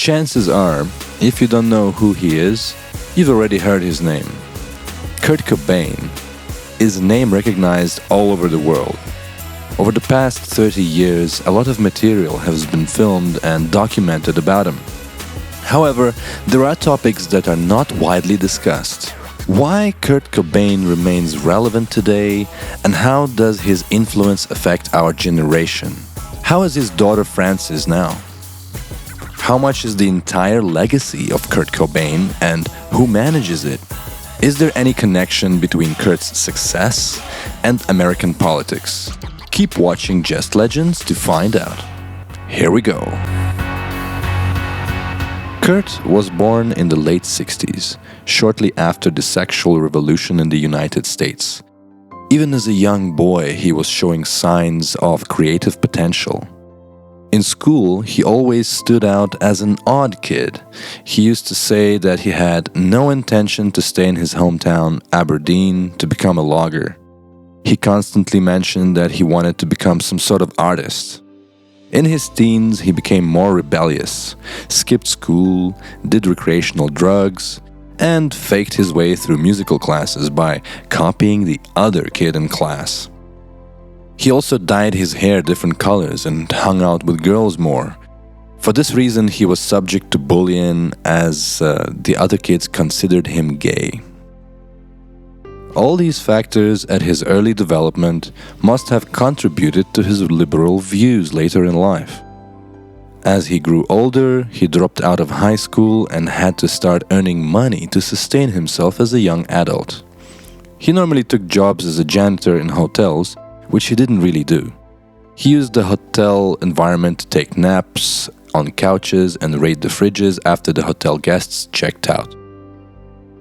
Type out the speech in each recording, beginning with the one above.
Chances are, if you don't know who he is, you've already heard his name. Kurt Cobain is a name recognized all over the world. Over the past 30 years, a lot of material has been filmed and documented about him. However, there are topics that are not widely discussed. Why Kurt Cobain remains relevant today, and how does his influence affect our generation? How is his daughter Frances now? How much is the entire legacy of Kurt Cobain, and who manages it? Is there any connection between Kurt's success and American politics? Keep watching Just Legends to find out. Here we go. Kurt was born in the late 60s, shortly after the sexual revolution in the United States. Even as a young boy, he was showing signs of creative potential. In school, he always stood out as an odd kid. He used to say that he had no intention to stay in his hometown, Aberdeen, to become a logger. He constantly mentioned that he wanted to become some sort of artist. In his teens, he became more rebellious, skipped school, did recreational drugs, and faked his way through musical classes by copying the other kid in class. He also dyed his hair different colors and hung out with girls more. For this reason, he was subject to bullying as the other kids considered him gay. All these factors at his early development must have contributed to his liberal views later in life. As he grew older, he dropped out of high school and had to start earning money to sustain himself as a young adult. He normally took jobs as a janitor in hotels, which he didn't really do. He used the hotel environment to take naps on couches and raid the fridges after the hotel guests checked out.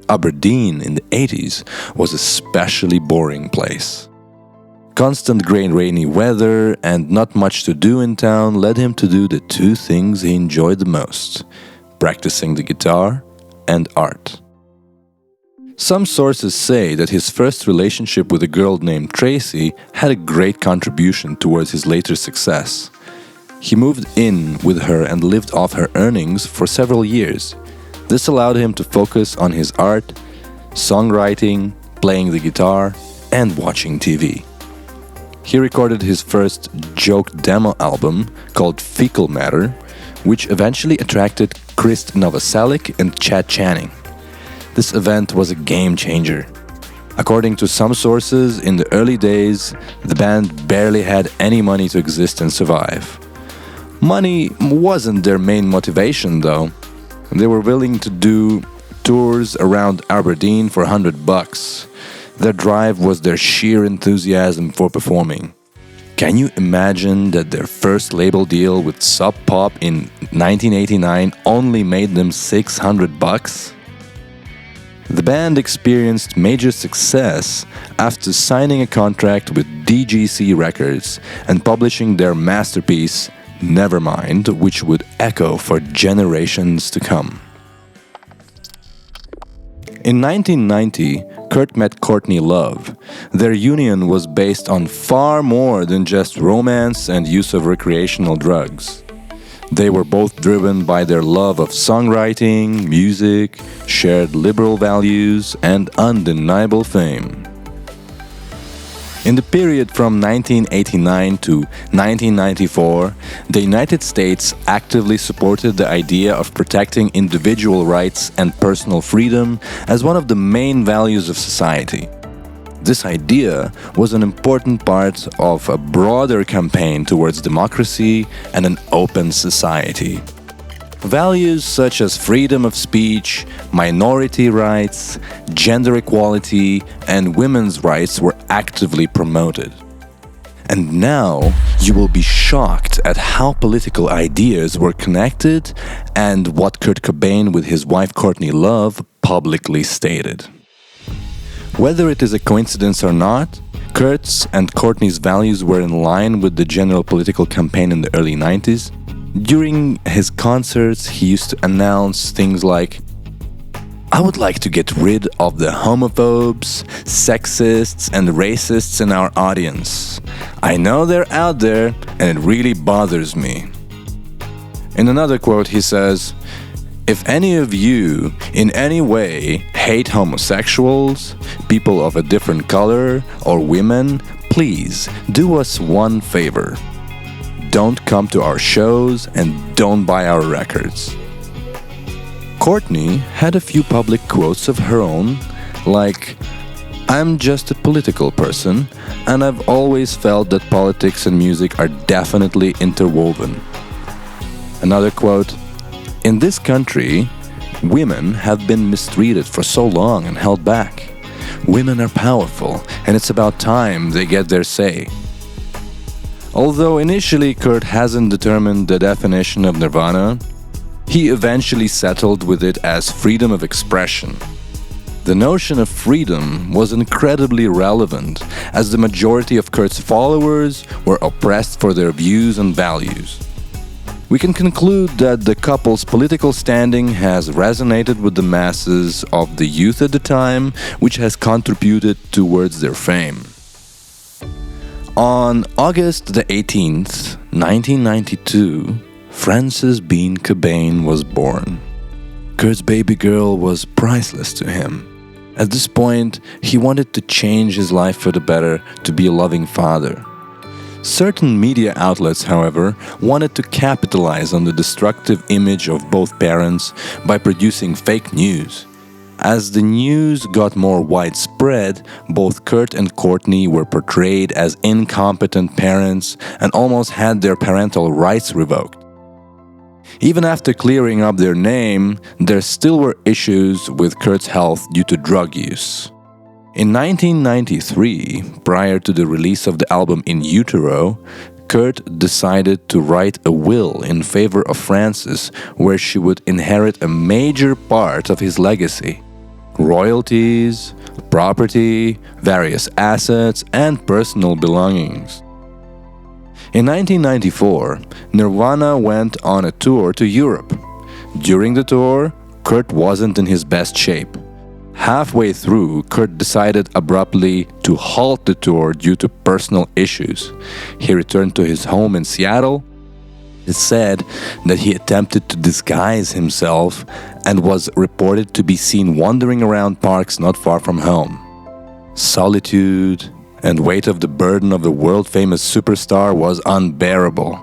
Aberdeen in the 80s was a especially boring place. Constant gray and rainy weather and not much to do in town led him to do the two things he enjoyed the most: practicing the guitar and art. Some sources say that his first relationship with a girl named Tracy had a great contribution towards his later success. He moved in with her and lived off her earnings for several years. This allowed him to focus on his art, songwriting, playing the guitar, and watching TV. He recorded his first joke demo album called Fecal Matter, which eventually attracted Chris Novoselic and Chad Channing. This event was a game changer. According to some sources, in the early days, the band barely had any money to exist and survive. Money wasn't their main motivation, though. They were willing to do tours around Aberdeen for $100. Their drive was their sheer enthusiasm for performing. Can you imagine that their first label deal with Sub Pop in 1989 only made them $600? The band experienced major success after signing a contract with DGC Records and publishing their masterpiece, Nevermind, which would echo for generations to come. In 1990, Kurt met Courtney Love. Their union was based on far more than just romance and use of recreational drugs. They were both driven by their love of songwriting, music, shared liberal values, and undeniable fame. In the period from 1989 to 1994, the United States actively supported the idea of protecting individual rights and personal freedom as one of the main values of society. This idea was an important part of a broader campaign towards democracy and an open society. Values such as freedom of speech, minority rights, gender equality, and women's rights were actively promoted. And now you will be shocked at how political ideas were connected and what Kurt Cobain with his wife Courtney Love publicly stated. Whether it is a coincidence or not, Kurt's and Courtney's values were in line with the general political campaign in the early 90s. During his concerts, he used to announce things like, "I would like to get rid of the homophobes, sexists, and racists in our audience. I know they're out there, and it really bothers me." In another quote, he says, "If any of you in any way hate homosexuals, people of a different color, or women, please do us one favor. Don't come to our shows and don't buy our records." Courtney had a few public quotes of her own, like, "I'm just a political person, and I've always felt that politics and music are definitely interwoven." Another quote, "In this country, women have been mistreated for so long and held back. Women are powerful, and it's about time they get their say." Although initially Kurt hasn't determined the definition of nirvana, he eventually settled with it as freedom of expression. The notion of freedom was incredibly relevant, as the majority of Kurt's followers were oppressed for their views and values. We can conclude that the couple's political standing has resonated with the masses of the youth at the time, which has contributed towards their fame. On August the 18th, 1992, Frances Bean Cobain was born. Kurt's baby girl was priceless to him. At this point, he wanted to change his life for the better, to be a loving father. Certain media outlets, however, wanted to capitalize on the destructive image of both parents by producing fake news. As the news got more widespread, both Kurt and Courtney were portrayed as incompetent parents and almost had their parental rights revoked. Even after clearing up their name, there still were issues with Kurt's health due to drug use. In 1993, prior to the release of the album In Utero, Kurt decided to write a will in favor of Frances, where she would inherit a major part of his legacy: royalties, property, various assets, and personal belongings. In 1994, Nirvana went on a tour to Europe. During the tour, Kurt wasn't in his best shape. Halfway through, Kurt decided abruptly to halt the tour due to personal issues. He returned to his home in Seattle. It said that he attempted to disguise himself and was reported to be seen wandering around parks not far from home. Solitude and weight of the burden of the world-famous superstar was unbearable.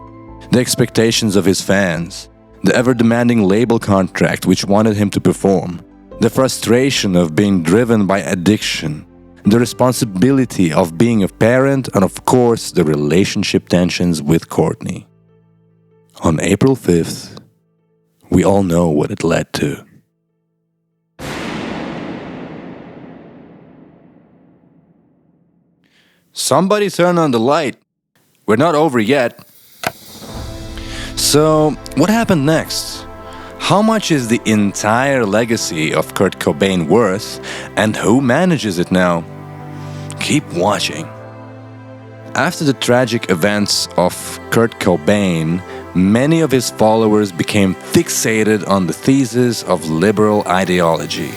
The expectations of his fans, the ever-demanding label contract which wanted him to perform, the frustration of being driven by addiction, the responsibility of being a parent, and of course the relationship tensions with Courtney. On April 5th, we all know what it led to. Somebody turn on the light. We're not over yet. So, what happened next? How much is the entire legacy of Kurt Cobain worth, and who manages it now? Keep watching. After the tragic events of Kurt Cobain, many of his followers became fixated on the thesis of liberal ideology.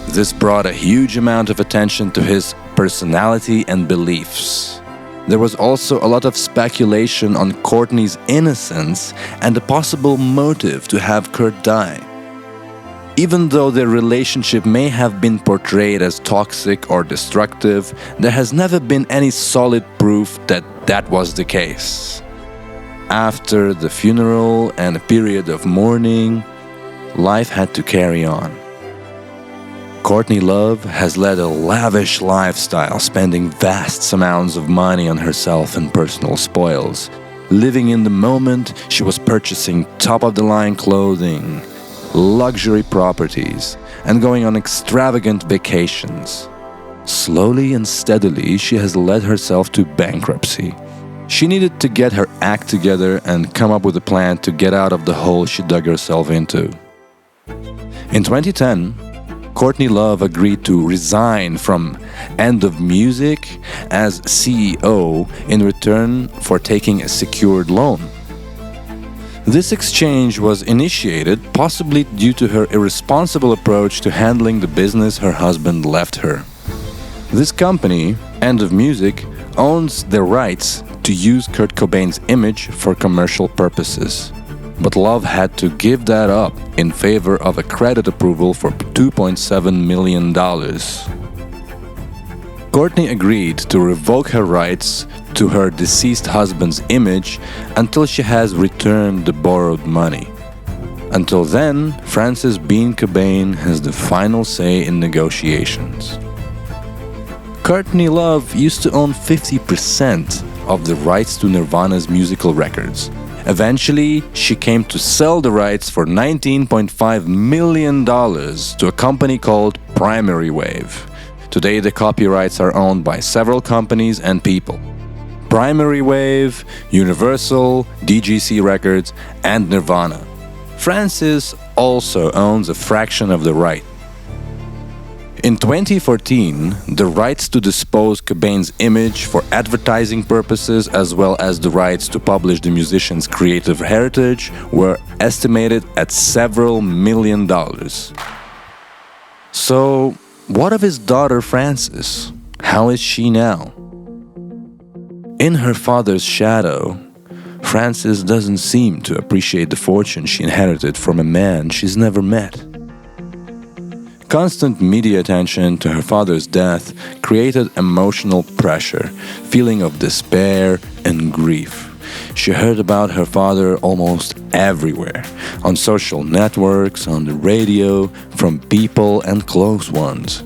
This brought a huge amount of attention to his personality and beliefs. There was also a lot of speculation on Courtney's innocence and the possible motive to have Kurt die. Even though their relationship may have been portrayed as toxic or destructive, there has never been any solid proof that that was the case. After the funeral and a period of mourning, life had to carry on. Courtney Love has led a lavish lifestyle, spending vast amounts of money on herself and personal spoils. Living in the moment, she was purchasing top-of-the-line clothing, luxury properties, and going on extravagant vacations. Slowly and steadily, she has led herself to bankruptcy. She needed to get her act together and come up with a plan to get out of the hole she dug herself into. In 2010, Courtney Love agreed to resign from End of Music as CEO in return for taking a secured loan. This exchange was initiated possibly due to her irresponsible approach to handling the business her husband left her. This company, End of Music, owns the rights to use Kurt Cobain's image for commercial purposes. but Love had to give that up in favor of a credit approval for $2.7 million. Courtney agreed to revoke her rights to her deceased husband's image until she has returned the borrowed money. Until then, Frances Bean Cobain has the final say in negotiations. Courtney Love used to own 50% of the rights to Nirvana's musical records. Eventually, she came to sell the rights for $19.5 million to a company called Primary Wave. Today, the copyrights are owned by several companies and people. Primary Wave, Universal, DGC Records, and Nirvana. Frances also owns a fraction of the right. In 2014, the rights to dispose Cobain's image for advertising purposes as well as the rights to publish the musician's creative heritage were estimated at several $million. So, what of his daughter Frances? How is she now? In her father's shadow, Frances doesn't seem to appreciate the fortune she inherited from a man she's never met. Constant media attention to her father's death created emotional pressure, feeling of despair and grief. She heard about her father almost everywhere, on social networks, on the radio, from people and close ones.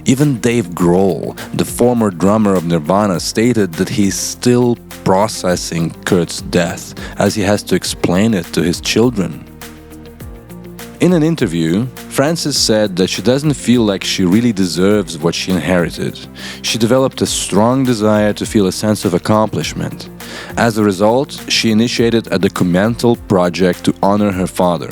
Even Dave Grohl, the former drummer of Nirvana, stated that he's still processing Kurt's death, as he has to explain it to his children. In an interview, Frances said that she doesn't feel like she really deserves what she inherited. She developed a strong desire to feel a sense of accomplishment. As a result, she initiated a documental project to honor her father.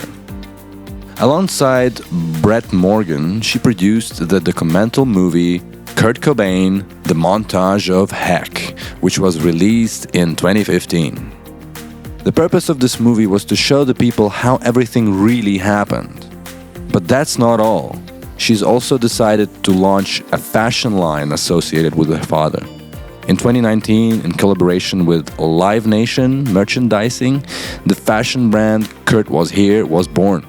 Alongside Brett Morgan, she produced the documental movie Kurt Cobain, The Montage of Heck, which was released in 2015. The purpose of this movie was to show the people how everything really happened. But that's not all. She's also decided to launch a fashion line associated with her father. In 2019, in collaboration with Live Nation Merchandising, the fashion brand Kurt Was Here was born.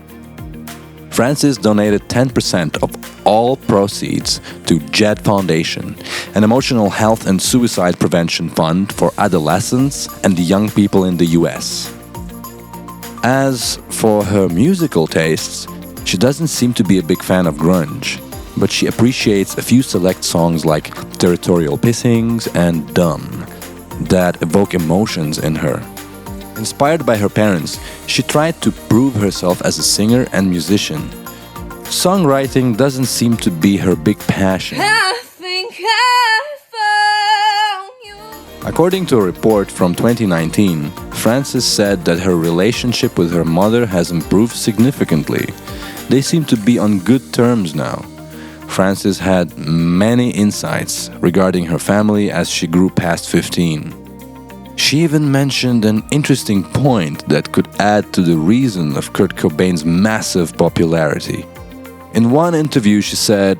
Frances donated 10% of all proceeds to JED Foundation, an emotional health and suicide prevention fund for adolescents and young people in the US. As for her musical tastes, she doesn't seem to be a big fan of grunge, but she appreciates a few select songs like Territorial Pissings and Dumb that evoke emotions in her. Inspired by her parents, she tried to prove herself as a singer and musician. Songwriting doesn't seem to be her big passion. I think I found you. According to a report from 2019, Frances said that her relationship with her mother has improved significantly. They seem to be on good terms now. Frances had many insights regarding her family as she grew past 15. She even mentioned an interesting point that could add to the reason of Kurt Cobain's massive popularity. In one interview, she said,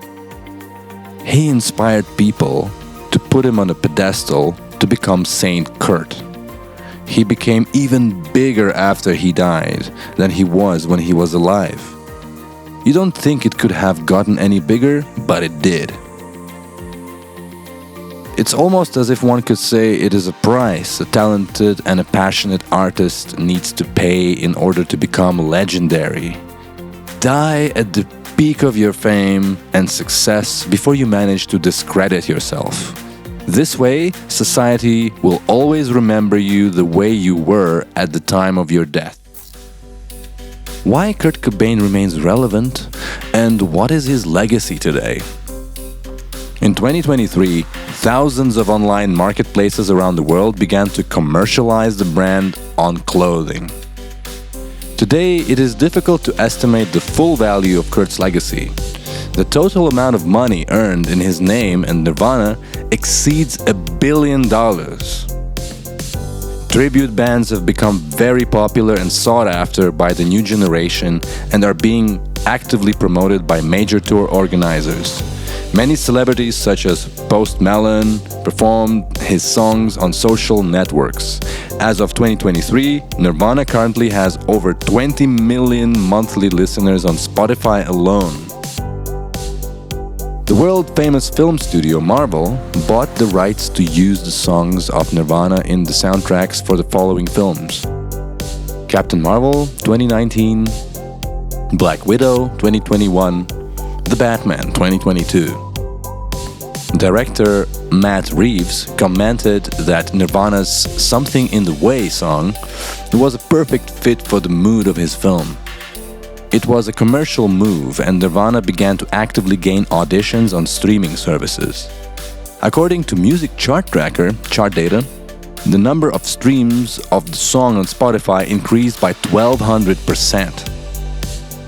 "He inspired people to put him on a pedestal to become Saint Kurt. He became even bigger after he died than he was when he was alive. You don't think it could have gotten any bigger, but it did." It's almost as if one could say it is a price a talented and a passionate artist needs to pay in order to become legendary. Die at the peak of your fame and success before you manage to discredit yourself. This way, society will always remember you the way you were at the time of your death. Why Kurt Cobain remains relevant, and what is his legacy today? In 2023, thousands of online marketplaces around the world began to commercialize the brand on clothing. Today, it is difficult to estimate the full value of Kurt's legacy. The total amount of money earned in his name and Nirvana exceeds $1 billion. Tribute bands have become very popular and sought after by the new generation and are being actively promoted by major tour organizers. Many celebrities such as Post Malone performed his songs on social networks. As of 2023, Nirvana currently has over 20 million monthly listeners on Spotify alone. The world-famous film studio Marvel bought the rights to use the songs of Nirvana in the soundtracks for the following films: Captain Marvel 2019, Black Widow 2021, The Batman 2022. Director Matt Reeves commented that Nirvana's Something in the Way song was a perfect fit for the mood of his film. It was a commercial move, and Nirvana began to actively gain auditions on streaming services. According to Music Chart Tracker chart data, the number of streams of the song on Spotify increased by 1,200%.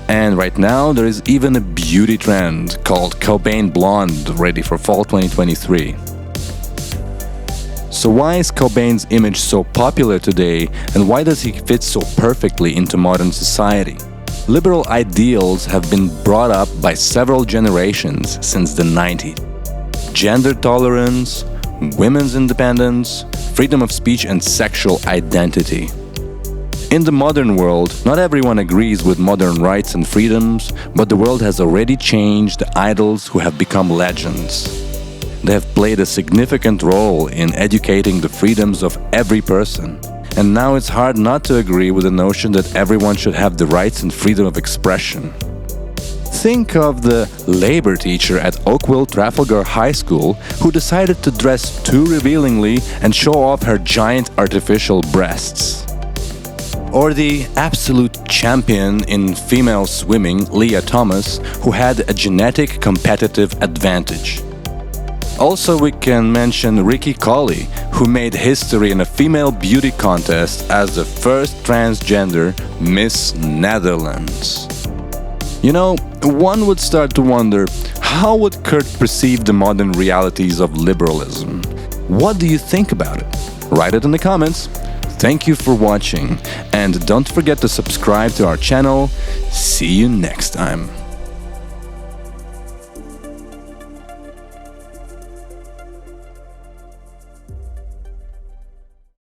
And right now, there is even a beauty trend called Cobain Blonde ready for fall 2023. So why is Cobain's image so popular today, and why does he fit so perfectly into modern society? Liberal ideals have been brought up by several generations since the 90s. Gender tolerance, women's independence, freedom of speech, and sexual identity. In the modern world, not everyone agrees with modern rights and freedoms, but the world has already changed the idols who have become legends. They have played a significant role in educating the freedoms of every person. And now it's hard not to agree with the notion that everyone should have the rights and freedom of expression. Think of the labor teacher at Oakville Trafalgar High School who decided to dress too revealingly and show off her giant artificial breasts. Or the absolute champion in female swimming, Leah Thomas, who had a genetic competitive advantage. Also, we can mention Ricky Colley, who made history in a female beauty contest as the first transgender Miss Netherlands. You know, one would start to wonder, how would Kurt perceive the modern realities of liberalism? What do you think about it? Write it in the comments. Thank you for watching, and don't forget to subscribe to our channel. See you next time.